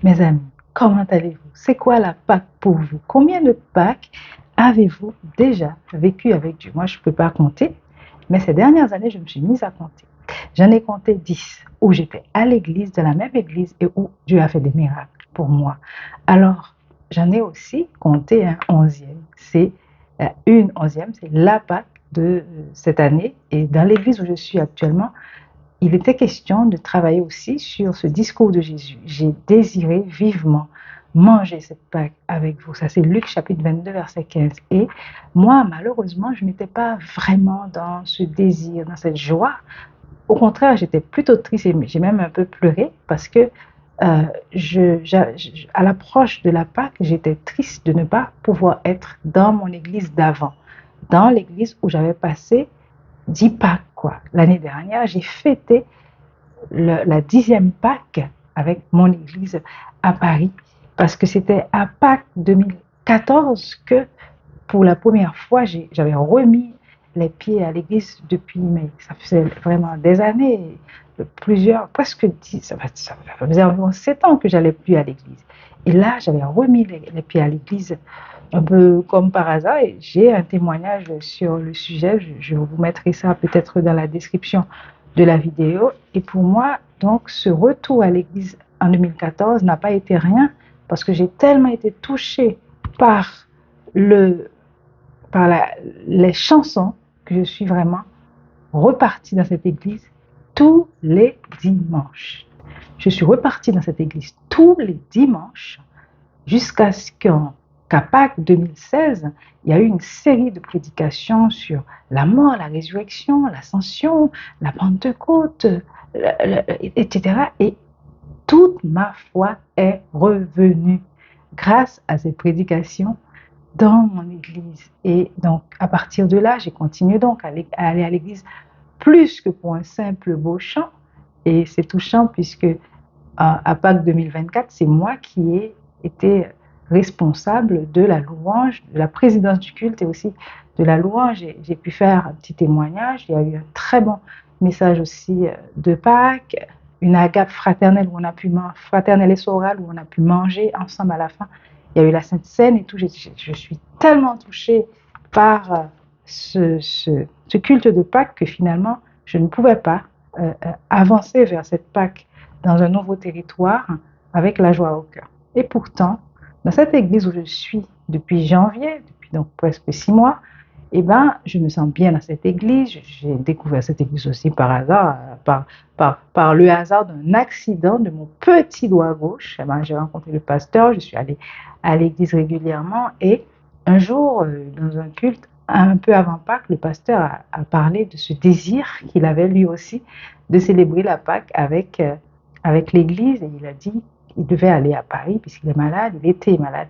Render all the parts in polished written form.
Mes amis, comment allez-vous? C'est quoi la Pâque pour vous? Combien de Pâques avez-vous déjà vécu avec Dieu? Moi, je ne peux pas compter, mais ces dernières années, je me suis mise à compter. J'en ai compté 10 où j'étais à l'église, de la même église, et où Dieu a fait des miracles pour moi. Alors, j'en ai aussi compté un 11e. C'est une 11e, c'est la Pâque de cette année. Et dans l'église où je suis actuellement, il était question de travailler aussi sur ce discours de Jésus. J'ai désiré vivement manger cette Pâque avec vous. Ça, c'est Luc chapitre 22, verset 15. Et moi, malheureusement, je n'étais pas vraiment dans ce désir, dans cette joie. Au contraire, j'étais plutôt triste et j'ai même un peu pleuré parce que à l'approche de la Pâque, j'étais triste de ne pas pouvoir être dans mon église d'avant, dans l'église où j'avais passé 10 Pâques, quoi. L'année dernière, j'ai fêté la 10e Pâques avec mon église à Paris parce que c'était à Pâques 2014 que pour la première fois j'avais remis les pieds à l'église depuis, mais ça faisait vraiment des années, presque 10, ça faisait environ 7 ans que j'allais plus à l'église. Et là, j'avais remis les pieds à l'église un peu comme par hasard et j'ai un témoignage sur le sujet. Je vous mettrai ça peut-être dans la description de la vidéo. Et pour moi, donc, ce retour à l'église en 2014 n'a pas été rien parce que j'ai tellement été touchée par les chansons que je suis vraiment repartie dans cette église tous les dimanches. Je suis repartie dans cette église tous les dimanches jusqu'à ce qu'à Pâques 2016, il y a eu une série de prédications sur la mort, la résurrection, l'ascension, la Pentecôte, etc. Et toute ma foi est revenue grâce à ces prédications dans mon église. Et donc, à partir de là, j'ai continué donc à aller à l'église plus que pour un simple beau chant. Et c'est touchant puisque à Pâques 2024, c'est moi qui ai été responsable de la louange, de la présidence du culte et aussi de la louange. J'ai pu faire un petit témoignage. Il y a eu un très bon message aussi de Pâques, une agape fraternelle où on a pu fraternelle et sorale où on a pu manger ensemble à la fin. Il y a eu la Sainte Seine et tout. Je suis tellement touchée par ce culte de Pâques que finalement, je ne pouvais pas avancer vers cette Pâques dans un nouveau territoire avec la joie au cœur. Et pourtant, dans cette église où je suis depuis janvier, depuis donc presque 6 mois, eh ben, je me sens bien dans cette église. J'ai découvert cette église aussi par hasard, par le hasard d'un accident de mon petit doigt gauche. Eh ben, j'ai rencontré le pasteur, je suis allée à l'église régulièrement et un jour, dans un culte, un peu avant Pâques, le pasteur a parlé de ce désir qu'il avait lui aussi de célébrer la Pâques avec l'église et il a dit qu'il devait aller à Paris puisqu'il est malade, il était malade.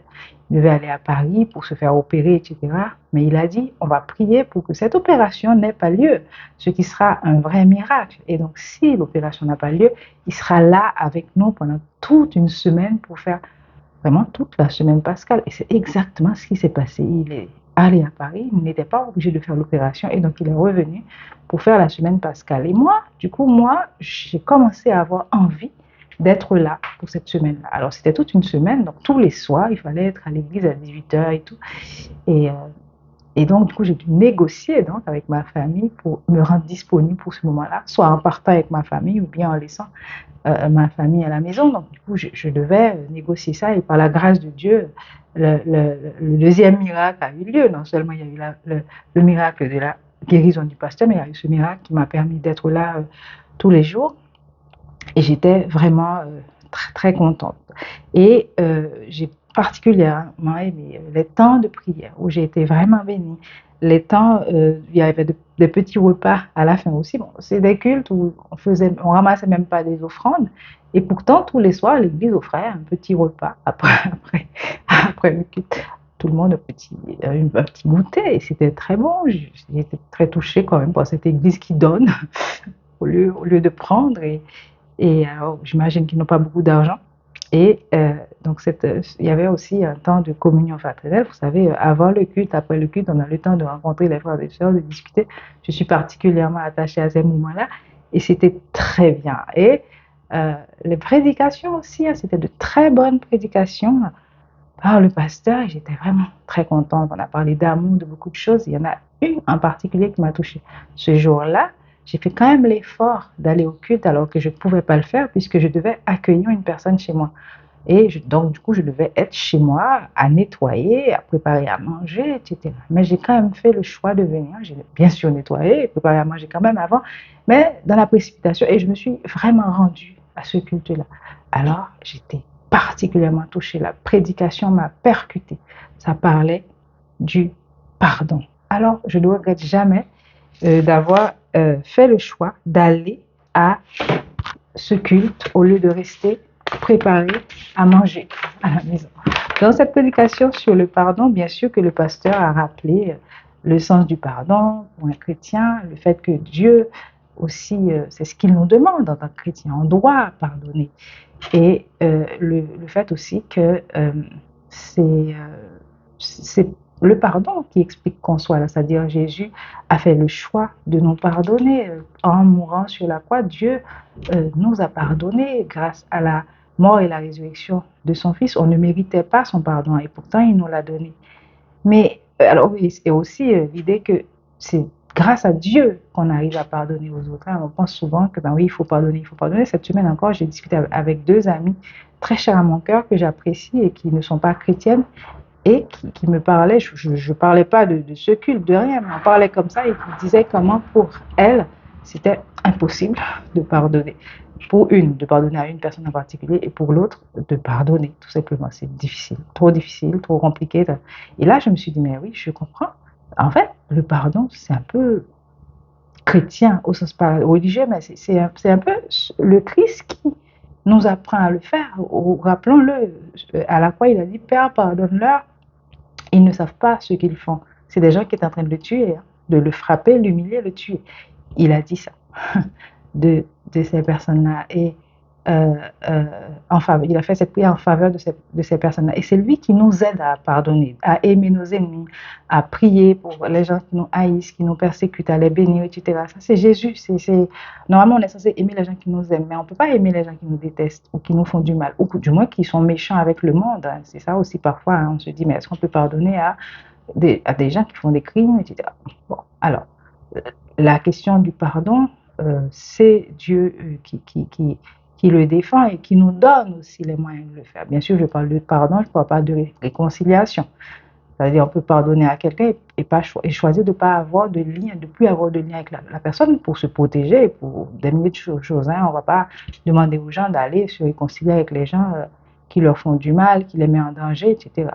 Il devait aller à Paris pour se faire opérer, etc. Mais il a dit, on va prier pour que cette opération n'ait pas lieu, ce qui sera un vrai miracle. Et donc, si l'opération n'a pas lieu, il sera là avec nous pendant toute une semaine pour faire vraiment toute la semaine pascale. Et c'est exactement ce qui s'est passé. Il est allé à Paris, il n'était pas obligé de faire l'opération et donc il est revenu pour faire la semaine pascale. Et moi, du coup, j'ai commencé à avoir envie d'être là pour cette semaine-là. Alors, c'était toute une semaine, donc tous les soirs, il fallait être à l'église à 18h et tout. Et, et donc, du coup, j'ai dû négocier donc, avec ma famille pour me rendre disponible pour ce moment-là, soit en partant avec ma famille ou bien en laissant ma famille à la maison. Donc, du coup, je devais négocier ça. Et par la grâce de Dieu, le deuxième miracle a eu lieu. Non seulement il y a eu le miracle de la guérison du pasteur, mais il y a eu ce miracle qui m'a permis d'être là tous les jours. Et j'étais vraiment très, très contente. Et j'ai particulièrement aimé les temps de prière où j'ai été vraiment bénie. Les temps, il y avait des petits repas à la fin aussi. Bon, c'est des cultes où on ramassait même pas des offrandes. Et pourtant, tous les soirs, l'église offrait un petit repas après le culte. Tout le monde un petit goûter. Et c'était très bon. J'étais très touchée quand même par cette église qui donne au lieu de prendre. Et alors, j'imagine qu'ils n'ont pas beaucoup d'argent. Et donc, il y avait aussi un temps de communion fraternelle. Vous savez, avant le culte, après le culte, on a le temps de rencontrer les frères et sœurs, de discuter. Je suis particulièrement attachée à ces moments-là. Et c'était très bien. Et Les prédications aussi, hein, c'était de très bonnes prédications par le pasteur. J'étais vraiment très contente. On a parlé d'amour, de beaucoup de choses. Il y en a une en particulier qui m'a touchée. Ce jour-là, j'ai fait quand même l'effort d'aller au culte alors que je ne pouvais pas le faire puisque je devais accueillir une personne chez moi. Donc, du coup, je devais être chez moi à nettoyer, à préparer à manger, etc. Mais j'ai quand même fait le choix de venir. J'ai bien sûr nettoyé, préparé à manger quand même avant, mais dans la précipitation. Et je me suis vraiment rendue à ce culte-là. Alors, j'étais particulièrement touchée. La prédication m'a percutée. Ça parlait du pardon. Alors, je ne regrette jamais d'avoir fait le choix d'aller à ce culte au lieu de rester préparé à manger à la maison. Dans cette prédication sur le pardon, bien sûr que le pasteur a rappelé le sens du pardon pour un chrétien, le fait que Dieu aussi, c'est ce qu'il nous demande en tant que chrétien, on doit pardonner. Et le fait aussi que c'est le pardon qui explique qu'on soit là, c'est-à-dire Jésus a fait le choix de nous pardonner en mourant sur la croix. Dieu nous a pardonné grâce à la mort et la résurrection de son Fils. On ne méritait pas son pardon et pourtant il nous l'a donné. Mais alors oui, c'est aussi l'idée que c'est grâce à Dieu qu'on arrive à pardonner aux autres. On pense souvent que ben oui, il faut pardonner, il faut pardonner. Cette semaine encore, j'ai discuté avec deux amies très chères à mon cœur que j'apprécie et qui ne sont pas chrétiennes et qui me parlaient. Je ne parlais pas de ce culte, de rien, mais on parlait comme ça et qui disaient comment pour elles, c'était impossible de pardonner. Pour une, de pardonner à une personne en particulier, et pour l'autre, de pardonner, tout simplement. C'est difficile, trop compliqué. Et là, je me suis dit, mais oui, je comprends. En fait, le pardon, c'est un peu chrétien, au sens pas religieux, mais c'est un peu le Christ qui nous apprend à le faire. Rappelons-le, à la croix, il a dit, Père, pardonne-leur, ils ne savent pas ce qu'ils font. C'est des gens qui étaient en train de le tuer, hein, de le frapper, l'humilier, le tuer. Il a dit ça de ces personnes-là. Et il a fait cette prière en faveur de ces personnes-là. Et c'est lui qui nous aide à pardonner, à aimer nos ennemis, à prier pour les gens qui nous haïssent, qui nous persécutent, à les bénir, etc. Ça, c'est Jésus. Normalement, on est censé aimer les gens qui nous aiment, mais on ne peut pas aimer les gens qui nous détestent ou qui nous font du mal, ou du moins qui sont méchants avec le monde. Hein. C'est ça aussi parfois. Hein. On se dit, mais est-ce qu'on peut pardonner à des gens qui font des crimes, etc. Bon, alors, la question du pardon, c'est Dieu qui le défend et qui nous donne aussi les moyens de le faire. Bien sûr, je parle de pardon, je ne parle pas de réconciliation. C'est-à-dire, on peut pardonner à quelqu'un et choisir de ne pas avoir de lien, de plus avoir de lien avec la personne pour se protéger, pour des milliers de choses. Hein. On ne va pas demander aux gens d'aller se réconcilier avec les gens qui leur font du mal, qui les mettent en danger, etc.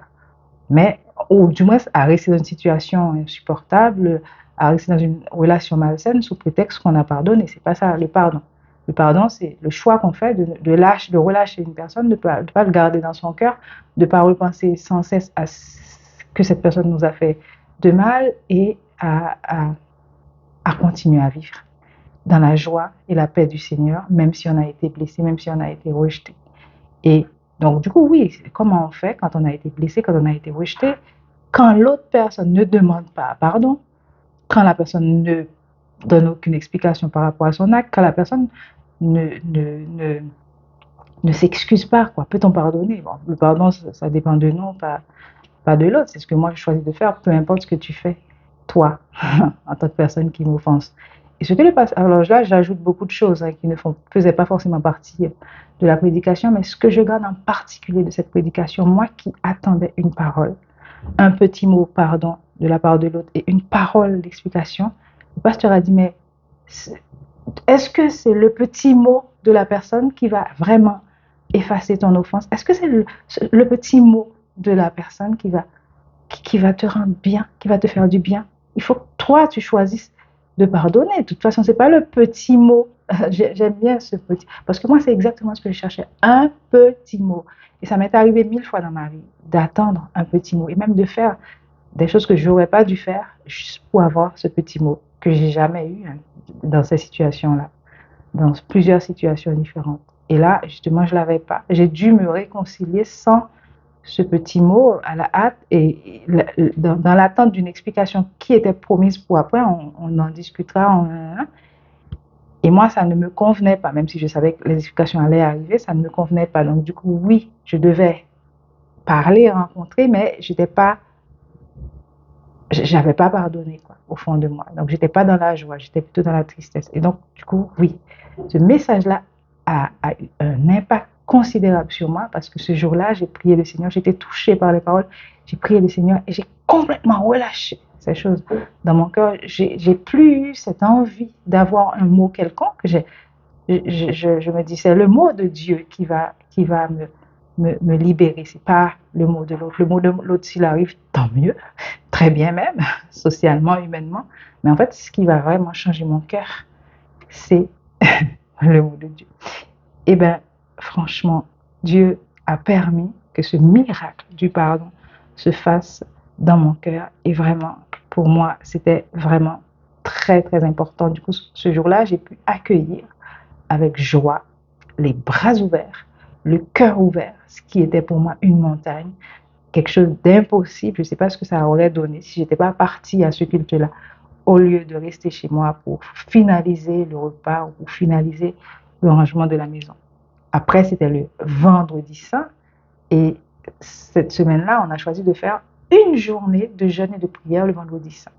Mais, ou du moins, à rester dans une situation insupportable, à rester dans une relation malsaine sous prétexte qu'on a pardonné. C'est pas ça, le pardon. Le pardon, c'est le choix qu'on fait de relâcher une personne, de ne pas le garder dans son cœur, de ne pas repenser sans cesse à ce que cette personne nous a fait de mal et à continuer à vivre dans la joie et la paix du Seigneur, même si on a été blessé, même si on a été rejeté. Et donc, du coup, oui, comment on fait quand on a été blessé, quand on a été rejeté, quand l'autre personne ne demande pas pardon, quand la personne ne donne aucune explication par rapport à son acte, quand la personne ne s'excuse pas, quoi. Peut-on pardonner? Bon, le pardon, ça dépend de nous, pas de l'autre. C'est ce que moi, je choisis de faire, peu importe ce que tu fais, toi, en tant que personne qui m'offense. Et ce que le pasteur, alors là, j'ajoute beaucoup de choses hein, qui ne faisaient pas forcément partie de la prédication, mais ce que je garde en particulier de cette prédication, moi qui attendais une parole, un petit mot pardon de la part de l'autre et une parole d'explication, le pasteur a dit, mais est-ce que c'est le petit mot de la personne qui va vraiment effacer ton offense? Est-ce que c'est le petit mot de la personne qui va te rendre bien, qui va te faire du bien? Il faut que toi, tu choisisses de pardonner. De toute façon, ce n'est pas le petit mot. J'aime bien ce petit. Parce que moi, c'est exactement ce que je cherchais. Un petit mot. Et ça m'est arrivé 1000 fois dans ma vie d'attendre un petit mot et même de faire des choses que je n'aurais pas dû faire juste pour avoir ce petit mot que j'ai jamais eu hein, dans ces situations-là, dans plusieurs situations différentes. Et là, justement, je ne l'avais pas. J'ai dû me réconcilier sans ce petit mot à la hâte et dans l'attente d'une explication qui était promise pour après, on en discutera. Et moi, ça ne me convenait pas, même si je savais que les explications allaient arriver, ça ne me convenait pas. Donc, du coup, oui, je devais parler, rencontrer, mais j'avais pas pardonné, quoi, au fond de moi. Donc, j'étais pas dans la joie, j'étais plutôt dans la tristesse. Et donc, du coup, oui, ce message-là a eu un impact considérable sur moi parce que ce jour-là, j'ai prié le Seigneur, j'étais touchée par les paroles, j'ai prié le Seigneur et j'ai complètement relâché ces choses dans mon cœur. J'ai plus eu cette envie d'avoir un mot quelconque. Je me dis, c'est le mot de Dieu qui va me libérer. C'est pas le mot de l'autre. Le mot de l'autre, s'il arrive, tant mieux. Très bien même, socialement, humainement. Mais en fait, ce qui va vraiment changer mon cœur, c'est le mot de Dieu. Et bien, franchement, Dieu a permis que ce miracle du pardon se fasse dans mon cœur. Et vraiment, pour moi, c'était vraiment très, très important. Du coup, ce jour-là, j'ai pu accueillir avec joie, les bras ouverts, le cœur ouvert, ce qui était pour moi une montagne, quelque chose d'impossible. Je ne sais pas ce que ça aurait donné si je n'étais pas partie à ce culte-là, au lieu de rester chez moi pour finaliser le repas ou pour finaliser le rangement de la maison. Après, c'était le vendredi saint et cette semaine-là, on a choisi de faire une journée de jeûne et de prière le vendredi saint.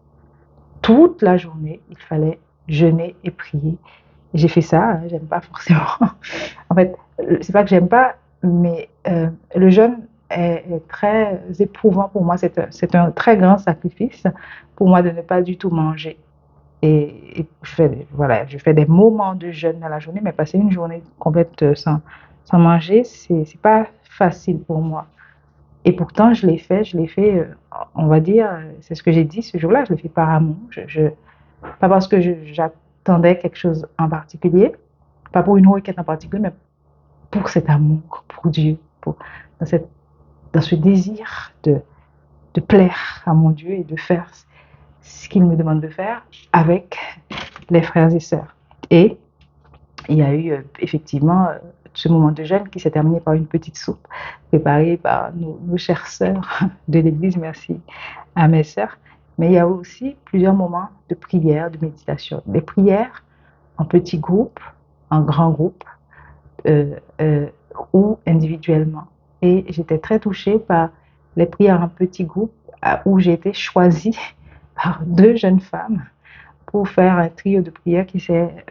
Toute la journée, il fallait jeûner et prier. J'ai fait ça, hein, j'aime pas forcément. En fait, c'est pas que j'aime pas, mais le jeûne est très éprouvant pour moi. C'est un très grand sacrifice pour moi de ne pas du tout manger. Et je fais des moments de jeûne dans la journée, mais passer une journée complète sans manger, c'est pas facile pour moi. Et pourtant, je l'ai fait, on va dire, c'est ce que j'ai dit ce jour-là, je l'ai fait par amour. Pas parce que j'attendais quelque chose en particulier, pas pour une requête en particulier, mais pour cet amour, pour Dieu, dans, cette, dans ce désir de plaire à mon Dieu et de faire ce qu'il me demande de faire avec les frères et sœurs. Et il y a eu effectivement ce moment de jeûne qui s'est terminé par une petite soupe préparée par nos chères sœurs de l'Église, merci à mes sœurs. Mais il y a aussi plusieurs moments de prière, de méditation. Des prières en petits groupes, en grands groupes euh, euh, ou individuellement. Et j'étais très touchée par les prières en petits groupes où j'ai été choisie par deux jeunes femmes pour faire un trio de prières qui s'est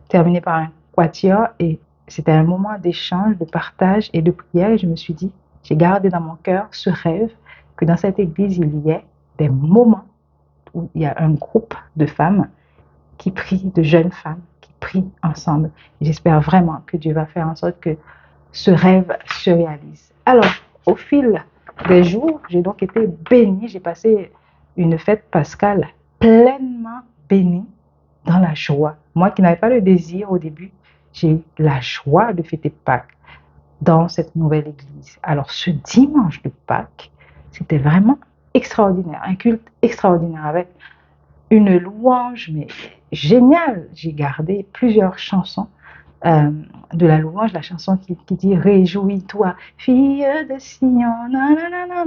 terminé par un quatuor. Et c'était un moment d'échange, de partage et de prière. Et je me suis dit, j'ai gardé dans mon cœur ce rêve que dans cette église, il y ait des moments où il y a un groupe de femmes qui prient, de jeunes femmes qui prient ensemble. J'espère vraiment que Dieu va faire en sorte que ce rêve se réalise. Alors, au fil des jours, j'ai donc été bénie. J'ai passé une fête pascale pleinement bénie dans la joie. Moi qui n'avais pas le désir au début, j'ai eu la joie de fêter Pâques dans cette nouvelle église. Alors, ce dimanche de Pâques, c'était vraiment extraordinaire, un culte extraordinaire avec une louange, mais géniale. J'ai gardé plusieurs chansons de la louange, la chanson qui dit Réjouis-toi, fille de Sion, nanana.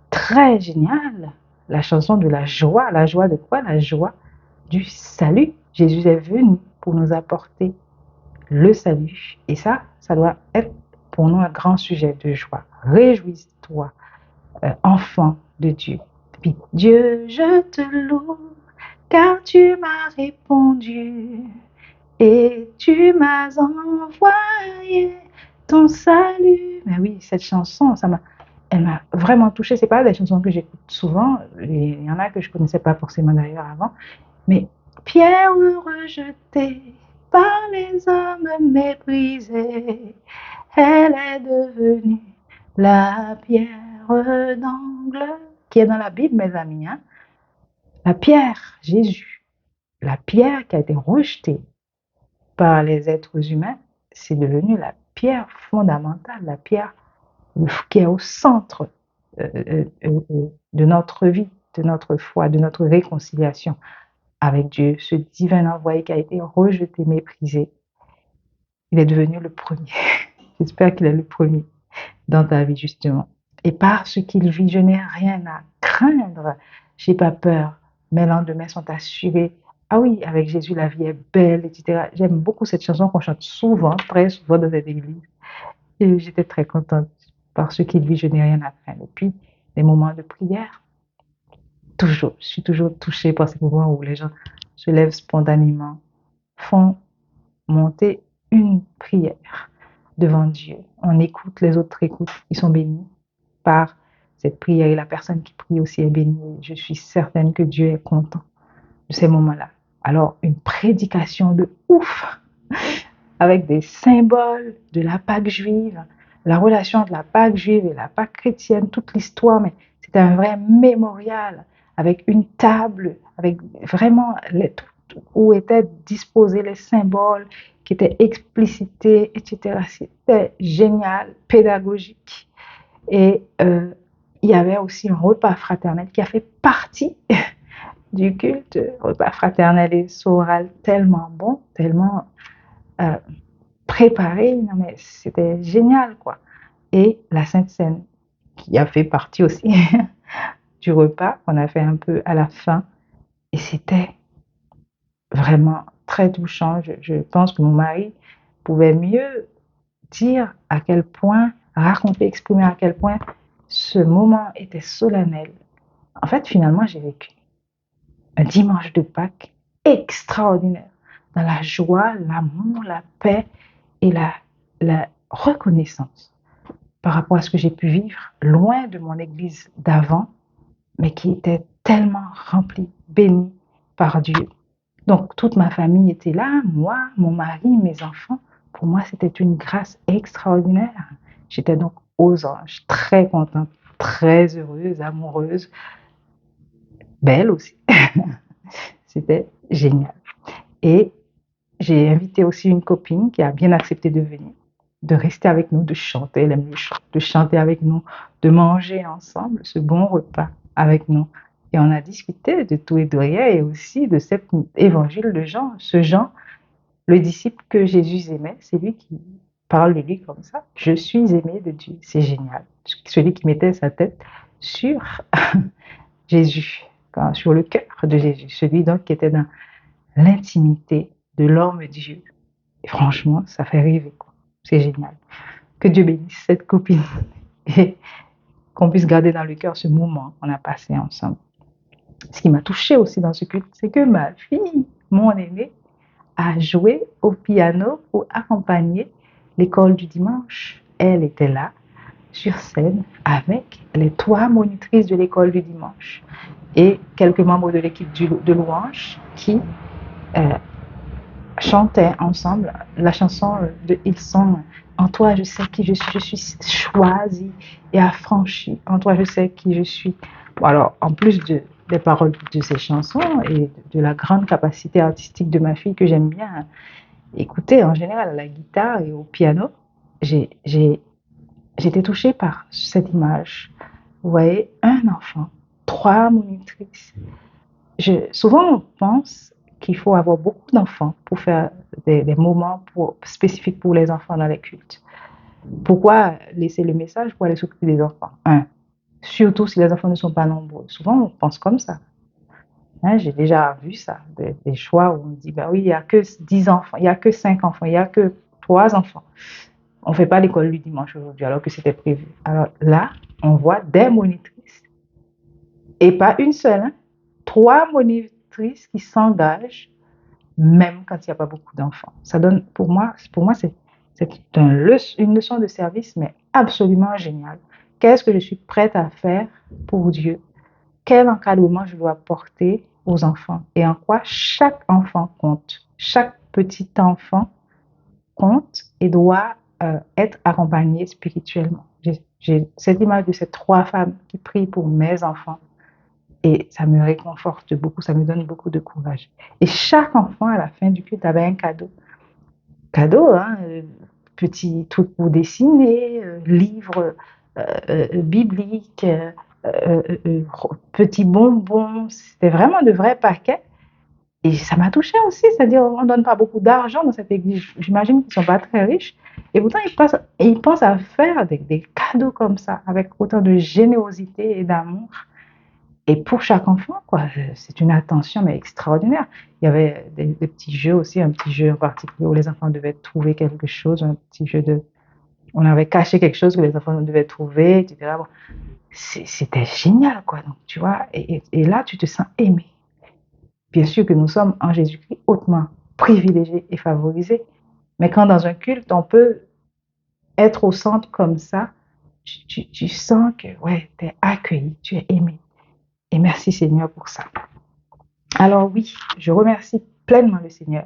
Très géniale. La chanson de la joie de quoi? La joie du salut. Jésus est venu pour nous apporter le salut. Et ça doit être pour nous un grand sujet de joie. Réjouis-toi, enfant de Dieu. Puis Dieu, je te loue, car tu m'as répondu et tu m'as envoyé ton salut. Mais oui, cette chanson, elle m'a vraiment touchée. C'est pas des chansons que j'écoute souvent. Il y en a que je connaissais pas forcément d'ailleurs avant. Mais pierre rejetée par les hommes méprisés, elle est devenue la pierre d'angle qui est dans la Bible, mes amis. Hein? La pierre, Jésus, la pierre qui a été rejetée par les êtres humains, c'est devenu la pierre fondamentale, la pierre qui est au centre de notre vie, de notre foi, de notre réconciliation avec Dieu. Ce divin envoyé qui a été rejeté, méprisé, il est devenu le premier. J'espère qu'il est le premier dans ta vie, justement. Et parce qu'il vit, je n'ai rien à craindre. Je n'ai pas peur. Mes lendemains sont assurés ah oui, avec Jésus, la vie est belle, etc. J'aime beaucoup cette chanson qu'on chante souvent, très souvent dans cette église. Et j'étais très contente parce qu'il dit, je n'ai rien à craindre. Et puis, les moments de prière, toujours, je suis toujours touchée par ces moments où les gens se lèvent spontanément, font monter une prière devant Dieu. On écoute, les autres écoutent, ils sont bénis par cette prière et la personne qui prie aussi est bénie. Je suis certaine que Dieu est content de ces moments-là. Alors, une prédication de ouf avec des symboles de la Pâque juive, la relation de la Pâque juive et la Pâque chrétienne, toute l'histoire, mais c'était un vrai mémorial avec une table, avec vraiment où étaient disposés les symboles qui étaient explicités, etc. C'était génial, pédagogique. Et il y avait aussi un repas fraternel qui a fait partie du culte, repas fraternel et choral tellement bon, tellement euh, préparé, non mais c'était génial quoi. Et la Sainte Seine qui a fait partie aussi du repas qu'on a fait un peu à la fin et c'était vraiment très touchant. Je pense que mon mari pouvait mieux dire à quel point, raconter, exprimer à quel point ce moment était solennel. En fait, finalement, j'ai vécu un dimanche de Pâques extraordinaire dans la joie, l'amour, la paix et la reconnaissance par rapport à ce que j'ai pu vivre loin de mon église d'avant, mais qui était tellement remplie, bénie par Dieu. Donc, toute ma famille était là, moi, mon mari, mes enfants. Pour moi, c'était une grâce extraordinaire. J'étais donc aux anges, très contente, très heureuse, amoureuse, belle aussi. C'était génial. Et j'ai invité aussi une copine qui a bien accepté de venir, de rester avec nous, de chanter, elle aime le chant, de chanter avec nous, de manger ensemble ce bon repas avec nous. Et on a discuté de tout et de rien et aussi de cet évangile de Jean, ce Jean, le disciple que Jésus aimait, c'est lui qui parle de lui comme ça. Je suis aimé de Dieu, c'est génial. Celui qui mettait sa tête sur Jésus, sur le cœur de Jésus, celui donc qui était dans l'intimité de l'homme Dieu. Et franchement, ça fait rêver, quoi. C'est génial. Que Dieu bénisse cette copine et qu'on puisse garder dans le cœur ce moment qu'on a passé ensemble. Ce qui m'a touchée aussi dans ce culte, c'est que ma fille, mon aînée, a joué au piano pour accompagner l'école du dimanche. Elle était là, sur scène, avec les 3 monitrices de l'école du dimanche et quelques membres de l'équipe de louange qui chantaient ensemble la chanson de Hillsong. En toi, je sais qui je suis choisie et affranchie. En toi, je sais qui je suis. Bon, alors, en plus des paroles de ces chansons et de la grande capacité artistique de ma fille que j'aime bien écouter en général à la guitare et au piano, j'étais touchée par cette image. Vous voyez, un enfant, 3 monitrices. Souvent, on pense qu'il faut avoir beaucoup d'enfants pour faire des moments spécifiques pour les enfants dans les cultes. Pourquoi laisser le message pour aller s'occuper des enfants? Surtout si les enfants ne sont pas nombreux. Souvent, on pense comme ça. J'ai déjà vu ça, des choix où on dit, bah oui, il n'y a que 10 enfants, il n'y a que 5 enfants, il n'y a que 3 enfants. On ne fait pas l'école du dimanche aujourd'hui alors que c'était prévu. Alors là, on voit des monitrices et pas une seule, 3 monitrices qui s'engagent même quand il n'y a pas beaucoup d'enfants. Ça donne, pour moi c'est une leçon de service, mais absolument géniale. Qu'est-ce que je suis prête à faire pour Dieu? Quel encadrement je dois porter aux enfants? Et en quoi chaque enfant compte? Chaque petit enfant compte et doit être accompagné spirituellement. J'ai cette image de ces 3 femmes qui prient pour mes enfants. Et ça me réconforte beaucoup, ça me donne beaucoup de courage. Et chaque enfant, à la fin du culte, avait un cadeau. Cadeau, petit truc pour dessiner, livre biblique, petits bonbons. C'était vraiment de vrais paquets. Et ça m'a touchée aussi, c'est-à-dire on ne donne pas beaucoup d'argent dans cette église. J'imagine qu'ils ne sont pas très riches. Et pourtant, ils pensent à faire des cadeaux comme ça, avec autant de générosité et d'amour. Et pour chaque enfant, quoi, c'est une attention mais extraordinaire. Il y avait des petits jeux aussi, un petit jeu en particulier où les enfants devaient trouver quelque chose, un petit jeu de... On avait caché quelque chose que les enfants devaient trouver, etc. Bon, c'était génial, quoi. Donc, tu vois, et là, tu te sens aimé. Bien sûr que nous sommes en Jésus-Christ hautement privilégiés et favorisés, mais quand dans un culte, on peut être au centre comme ça, tu sens que, ouais, tu es accueilli, tu es aimé. Et merci Seigneur pour ça. Alors oui, je remercie pleinement le Seigneur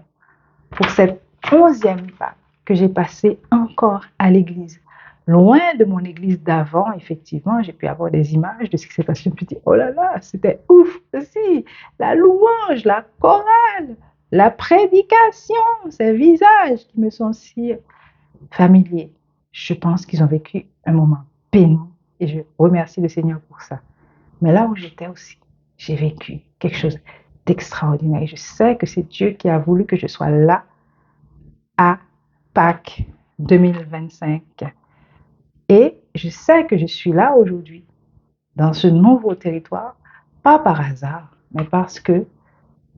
pour cette 11e Pâques que j'ai passée encore à l'église. Loin de mon église d'avant, effectivement, j'ai pu avoir des images de ce qui s'est passé. Je me suis dit, oh là là, c'était ouf aussi. La louange, la chorale, la prédication, ces visages qui me sont si familiers. Je pense qu'ils ont vécu un moment béni et je remercie le Seigneur pour ça. Mais là où j'étais aussi, j'ai vécu quelque chose d'extraordinaire. Je sais que c'est Dieu qui a voulu que je sois là à Pâques 2025. Et je sais que je suis là aujourd'hui, dans ce nouveau territoire, pas par hasard, mais parce que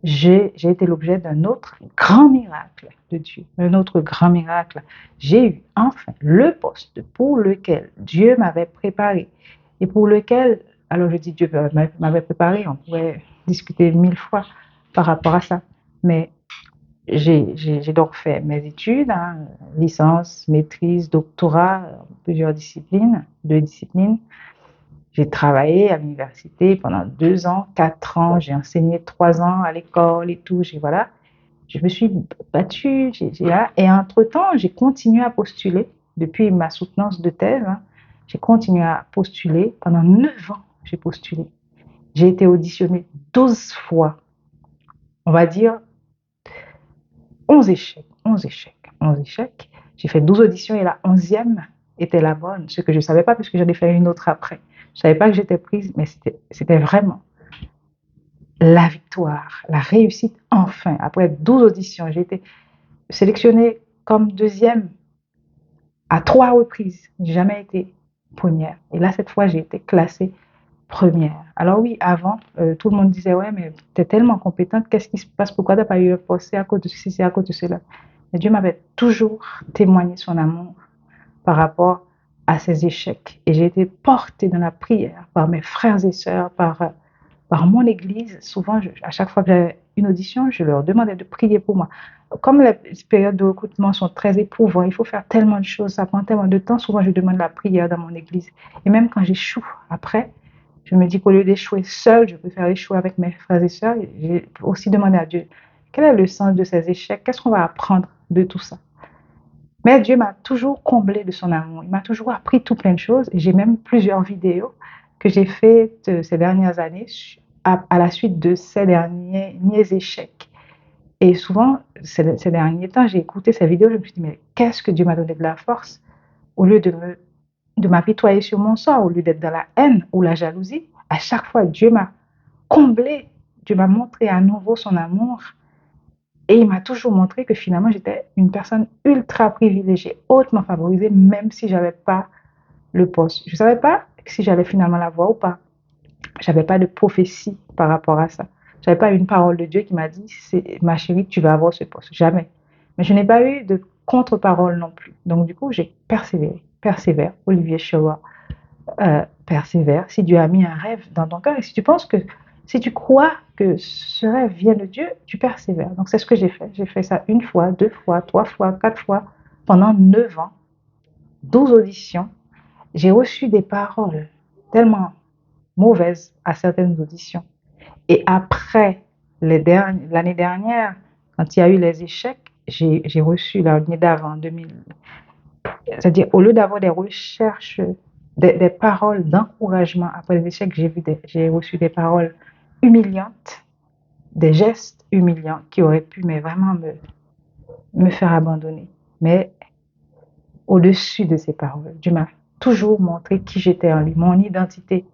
j'ai été l'objet d'un autre grand miracle de Dieu. Un autre grand miracle. J'ai eu enfin le poste pour lequel Dieu m'avait préparé et pour lequel, alors je dis Dieu m'avait préparé, on pourrait discuter 1000 fois par rapport à ça, mais j'ai donc fait mes études, hein, licence, maîtrise, doctorat, plusieurs disciplines, 2 disciplines. J'ai travaillé à l'université pendant 2 ans, 4 ans, j'ai enseigné 3 ans à l'école et tout, voilà. Je me suis battue, et entre-temps, j'ai continué à postuler, depuis ma soutenance de thèse, hein, j'ai continué à postuler, pendant 9 ans, j'ai postulé. J'ai été auditionnée 12 fois, on va dire 11 échecs, 11 échecs, 11 échecs. J'ai fait 12 auditions et la 11e était la bonne, ce que je ne savais pas puisque j'en ai fait une autre après. Je ne savais pas que j'étais prise, mais c'était vraiment la victoire, la réussite enfin. Après 12 auditions, j'ai été sélectionnée comme 2e à 3 reprises. Je n'ai jamais été première. Et là, cette fois, j'ai été classée première. Alors oui, avant, tout le monde disait, ouais, mais tu es tellement compétente, qu'est-ce qui se passe? Pourquoi tu n'as pas eu un poste? C'est à cause de ceci, c'est à cause de cela. Mais Dieu m'avait toujours témoigné son amour par rapport à ces échecs. Et j'ai été portée dans la prière par mes frères et sœurs, par mon église. Souvent, à chaque fois que j'avais une audition, je leur demandais de prier pour moi. Comme les périodes de recrutement sont très éprouvantes, il faut faire tellement de choses, ça prend tellement de temps, souvent je demande la prière dans mon église. Et même quand j'échoue après, je me dis qu'au lieu d'échouer seule, je préfère échouer avec mes frères et sœurs. J'ai aussi demandé à Dieu, quel est le sens de ces échecs? Qu'est-ce qu'on va apprendre de tout ça? Mais Dieu m'a toujours comblée de son amour. Il m'a toujours appris tout plein de choses. Et j'ai même plusieurs vidéos que j'ai faites ces dernières années à la suite de ces derniers échecs. Et souvent, ces derniers temps, j'ai écouté ces vidéos, je me suis dit, mais qu'est-ce que Dieu m'a donné de la force au lieu de m'apitoyer sur mon sort, au lieu d'être dans la haine ou la jalousie. À chaque fois, Dieu m'a comblée, Dieu m'a montré à nouveau son amour. Et il m'a toujours montré que finalement, j'étais une personne ultra privilégiée, hautement favorisée, même si je n'avais pas le poste. Je ne savais pas si j'allais finalement l'avoir ou pas. Je n'avais pas de prophétie par rapport à ça. Je n'avais pas une parole de Dieu qui m'a dit, ma chérie, tu vas avoir ce poste. Jamais. Mais je n'ai pas eu de contre-parole non plus. Donc, du coup, j'ai persévéré. Persévère, Olivier Chewa. Persévère. Si Dieu a mis un rêve dans ton cœur et si tu crois que ce rêve vient de Dieu, tu persévères. Donc, c'est ce que j'ai fait. J'ai fait ça 1 fois, 2 fois, 3 fois, 4 fois, pendant 9 ans, 12 auditions. J'ai reçu des paroles tellement mauvaises à certaines auditions. Et après, l'année dernière, quand il y a eu les échecs, j'ai reçu l'année d'avant, 2000. C'est-à-dire, au lieu d'avoir des recherches, des paroles d'encouragement après les échecs, j'ai reçu des paroles humiliantes, des gestes humiliants qui auraient pu vraiment me faire abandonner. Mais au-dessus de ces paroles, Dieu m'a toujours montré qui j'étais en lui, mon identité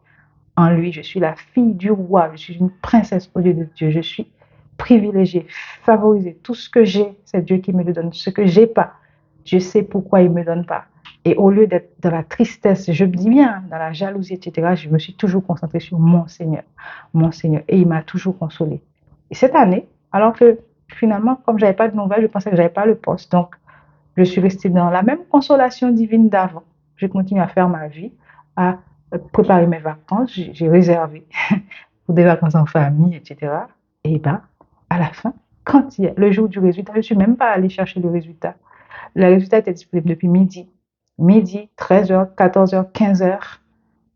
en lui. Je suis la fille du roi, je suis une princesse au lieu de Dieu, je suis privilégiée, favorisée. Tout ce que j'ai, c'est Dieu qui me le donne. Ce que j'ai pas, Dieu sait pourquoi il me donne pas. Et au lieu d'être dans la tristesse, je me dis bien, dans la jalousie, etc., je me suis toujours concentrée sur mon Seigneur. Mon Seigneur. Et il m'a toujours consolée. Et cette année, alors que finalement, comme je n'avais pas de nouvelles, je pensais que je n'avais pas le poste. Donc, je suis restée dans la même consolation divine d'avant. Je continue à faire ma vie, à préparer mes vacances. J'ai réservé pour des vacances en famille, etc. Et bien, à la fin, quand il y a le jour du résultat, je ne suis même pas allée chercher le résultat. Le résultat était disponible depuis midi. Midi, 13h, 14h, 15h,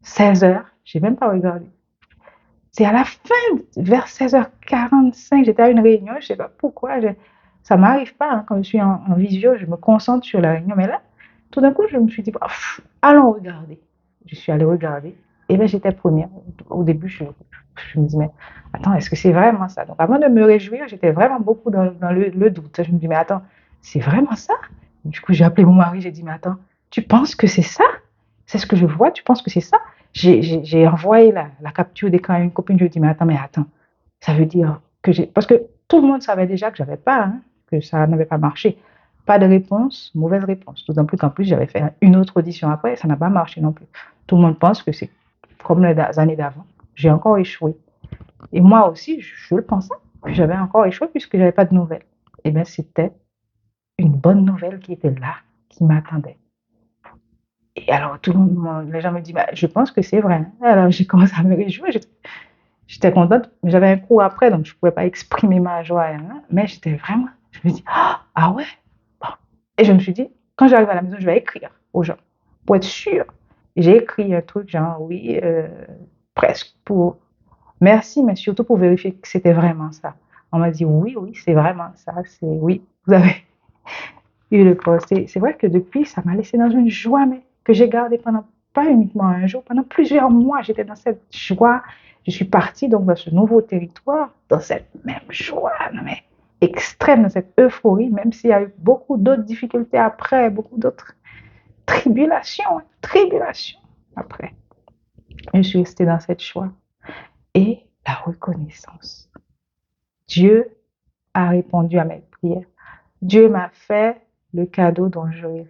16h. Je n'ai même pas regardé. C'est à la fin, vers 16h45, j'étais à une réunion, je ne sais pas pourquoi. Ça ne m'arrive pas, hein, quand je suis en visio, je me concentre sur la réunion. Mais là, tout d'un coup, je me suis dit, oh, allons regarder. Je suis allée regarder. Et bien, j'étais première. Au début, je me dis, mais attends, est-ce que c'est vraiment ça? Donc, avant de me réjouir, j'étais vraiment beaucoup dans le doute. Je me dis, mais attends, c'est vraiment ça? Du coup, j'ai appelé mon mari, j'ai dit, mais attends, tu penses que c'est ça? C'est ce que je vois, tu penses que c'est ça? J'ai envoyé la capture d'écran à une copine, je lui ai dit, mais attends, ça veut dire que j'ai... Parce que tout le monde savait déjà que j'avais pas, hein, que ça n'avait pas marché. Pas de réponse, mauvaise réponse. D'autant plus qu'en plus, j'avais fait une autre audition après, et ça n'a pas marché non plus. Tout le monde pense que c'est comme les années d'avant. J'ai encore échoué. Et moi aussi, je le pensais, que j'avais encore échoué puisque je n'avais pas de nouvelles. Et bien, c'était une bonne nouvelle qui était là, qui m'attendait. Et alors, tout le monde, les gens me disent, bah, je pense que c'est vrai. Alors, j'ai commencé à me réjouir. J'étais contente. J'avais un cours après, donc je ne pouvais pas exprimer ma joie. Hein, mais j'étais vraiment, je me dis, ah ouais. Bon. Et je me suis dit, quand j'arrive à la maison, je vais écrire aux gens pour être sûre. J'ai écrit un truc genre, oui, presque pour merci, mais surtout pour vérifier que c'était vraiment ça. On m'a dit, oui, oui, c'est vraiment ça. C'est oui, vous avez eu le poste. C'est vrai que depuis, ça m'a laissé dans une joie, mais que j'ai gardée pendant, pas uniquement un jour, pendant plusieurs mois. J'étais dans cette joie. Je suis partie donc dans ce nouveau territoire, dans cette même joie, mais extrême, dans cette euphorie, même s'il y a eu beaucoup d'autres difficultés après, beaucoup d'autres tribulations, tribulations après. Je suis restée dans cette joie et la reconnaissance. Dieu a répondu à mes prières. Dieu m'a fait le cadeau dont je rêvais.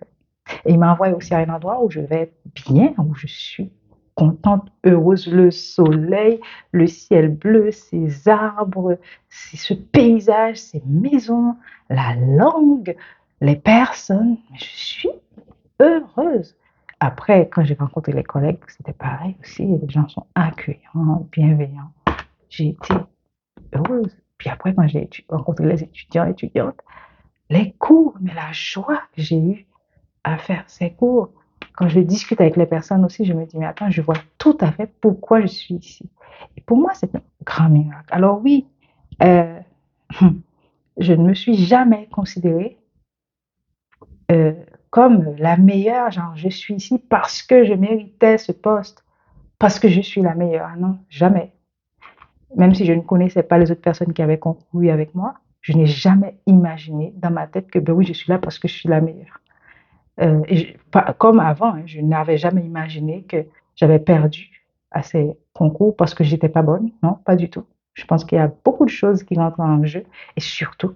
Et il m'a envoyé aussi à un endroit où je vais être bien, où je suis contente, heureuse, le soleil, le ciel bleu, ces arbres, ce paysage, ces maisons, la langue, les personnes. Je suis heureuse. Après, quand j'ai rencontré les collègues, c'était pareil aussi. Les gens sont accueillants, bienveillants. J'ai été heureuse. Puis après, quand j'ai rencontré les étudiants, étudiantes, les cours, mais la joie que j'ai eue à faire ces cours. Quand je discute avec les personnes aussi, je me dis, mais attends, je vois tout à fait pourquoi je suis ici. Et pour moi, c'est un grand miracle. Alors oui, euh, je ne me suis jamais considérée euh, comme la meilleure, genre je suis ici parce que je méritais ce poste, parce que je suis la meilleure. Non, jamais. Même si je ne connaissais pas les autres personnes qui avaient concouru avec moi, je n'ai jamais imaginé dans ma tête que ben oui, je suis là parce que je suis la meilleure. Comme avant, hein, je n'avais jamais imaginé que j'avais perdu à ces concours parce que j'étais pas bonne. Non, pas du tout. Je pense qu'il y a beaucoup de choses qui rentrent en jeu. Et surtout,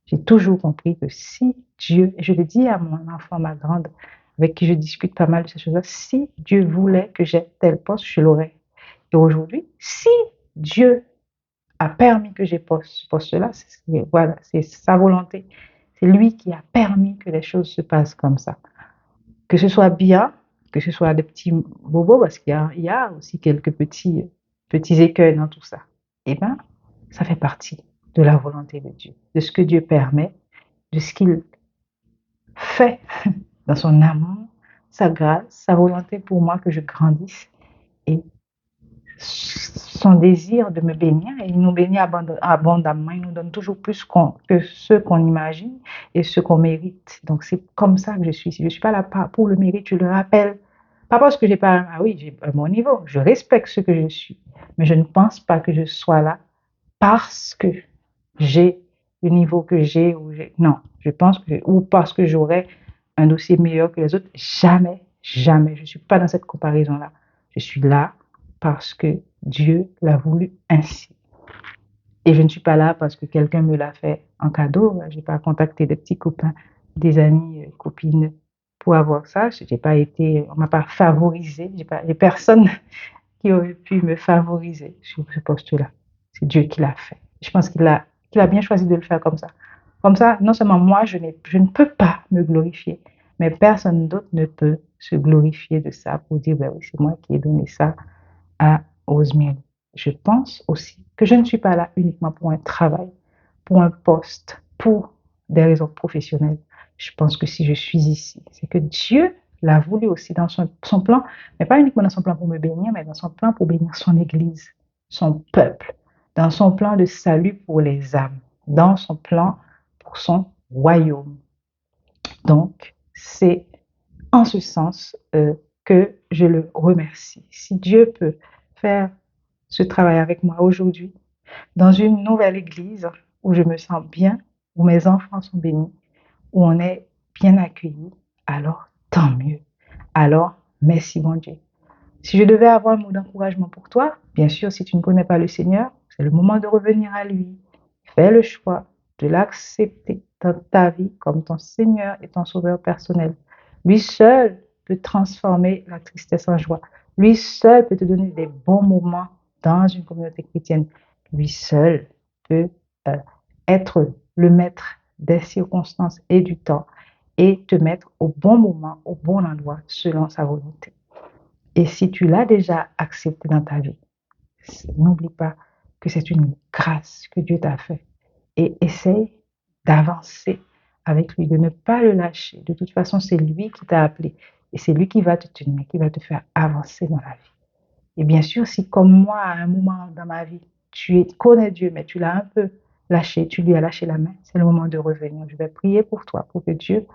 j'ai toujours compris que si Dieu, et je le dis à mon enfant, ma grande, avec qui je discute pas mal de ces choses-là, si Dieu voulait que j'aie tel poste, je l'aurais. Et aujourd'hui, si Dieu a permis que j'ai ce poste-là, voilà, c'est sa volonté. C'est lui qui a permis que les choses se passent comme ça. Que ce soit bien, que ce soit des petits bobos, parce qu'il y a aussi quelques petits écueils dans tout ça. Eh bien, ça fait partie de la volonté de Dieu, de ce que Dieu permet, de ce qu'il fait dans son amour, sa grâce, sa volonté pour moi que je grandisse et son désir de me bénir. Et il nous bénit abondamment, il nous donne toujours plus que ce qu'on imagine et ce qu'on mérite. Donc c'est comme ça que je suis ici. Je ne suis pas là pour le mérite, je le rappelle. Pas parce que j'ai pas, ah oui, j'ai mon niveau, je respecte ce que je suis, mais je ne pense pas que je sois là parce que j'ai le niveau que j'ai non, je pense que ou parce que j'aurais un dossier meilleur que les autres. Jamais, jamais. Je ne suis pas dans cette comparaison-là. Je suis là parce que Dieu l'a voulu ainsi. Et je ne suis pas là parce que quelqu'un me l'a fait en cadeau. Je n'ai pas contacté des petits copains, des amis, copines pour avoir ça. On m'a pas favorisé. J'ai personne qui aurait pu me favoriser sur ce poste-là. C'est Dieu qui l'a fait. Je pense qu'il a bien choisi de le faire comme ça. Comme ça, non seulement moi, je ne peux pas me glorifier, mais personne d'autre ne peut se glorifier de ça pour dire, ben oui, c'est moi qui ai donné ça à Osmiel. Je pense aussi que je ne suis pas là uniquement pour un travail, pour un poste, pour des raisons professionnelles. Je pense que si je suis ici, c'est que Dieu l'a voulu aussi dans son plan, mais pas uniquement dans son plan pour me bénir, mais dans son plan pour bénir son Église, son peuple, dans son plan de salut pour les âmes, dans son plan pour son royaume. Donc, c'est en ce sens que je le remercie. Si Dieu peut faire ce travail avec moi aujourd'hui, dans une nouvelle église où je me sens bien, où mes enfants sont bénis, où on est bien accueillis, alors tant mieux. Alors, merci mon Dieu. Si je devais avoir un mot d'encouragement pour toi, bien sûr, si tu ne connais pas le Seigneur, c'est le moment de revenir à lui. Fais le choix de l'accepter dans ta vie comme ton Seigneur et ton Sauveur personnel. Lui seul peut transformer la tristesse en joie. Lui seul peut te donner des bons moments dans une communauté chrétienne. Lui seul peut euh, être le maître des circonstances et du temps et te mettre au bon moment, au bon endroit, selon sa volonté. Et si tu l'as déjà accepté dans ta vie, n'oublie pas que c'est une grâce que Dieu t'a faite et essaye d'avancer avec lui, de ne pas le lâcher. De toute façon, c'est lui qui t'a appelé et c'est lui qui va te tenir, qui va te faire avancer dans la vie. Et bien sûr, si comme moi, à un moment dans ma vie, connais Dieu, mais tu l'as un peu lâché, tu lui as lâché la main, c'est le moment de revenir. Je vais prier pour toi, pour que Dieu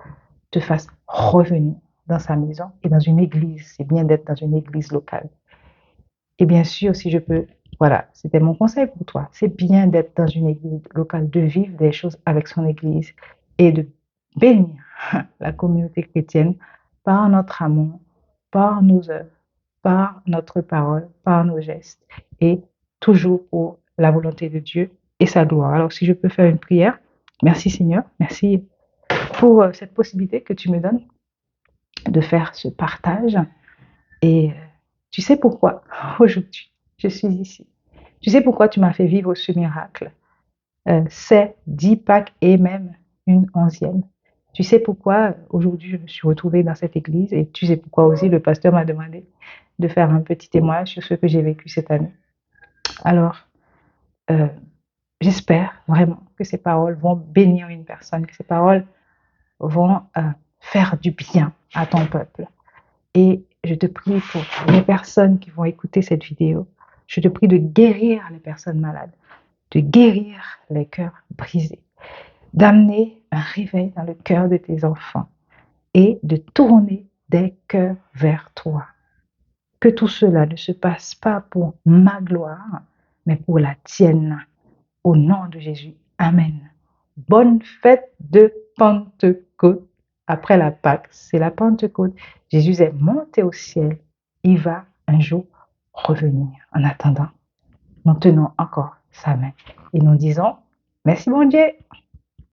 te fasse revenir dans sa maison et dans une église. C'est bien d'être dans une église locale. Et bien sûr, si je peux, voilà, c'était mon conseil pour toi. C'est bien d'être dans une église locale, de vivre des choses avec son église et de bénir la communauté chrétienne par notre amour, par nos œuvres, par notre parole, par nos gestes et toujours pour la volonté de Dieu et sa gloire. Alors, si je peux faire une prière, merci Seigneur, merci pour cette possibilité que tu me donnes de faire ce partage. Et tu sais pourquoi aujourd'hui je suis ici. Tu sais pourquoi tu m'as fait vivre ce miracle. C'est 10 Pâques et même une 11e. Tu sais pourquoi aujourd'hui je me suis retrouvée dans cette église et tu sais pourquoi aussi le pasteur m'a demandé de faire un petit témoignage sur ce que j'ai vécu cette année. Alors, euh, j'espère vraiment que ces paroles vont bénir une personne, que ces paroles vont faire du bien à ton peuple. Et je te prie pour les personnes qui vont écouter cette vidéo. Je te prie de guérir les personnes malades, de guérir les cœurs brisés, d'amener un réveil dans le cœur de tes enfants et de tourner des cœurs vers toi. Que tout cela ne se passe pas pour ma gloire, mais pour la tienne. Au nom de Jésus. Amen. Bonne fête de Pentecôte. Après la Pâque, c'est la Pentecôte. Jésus est monté au ciel. Il va un jour revenir. En attendant, nous tenons encore sa main et nous disons, merci mon Dieu.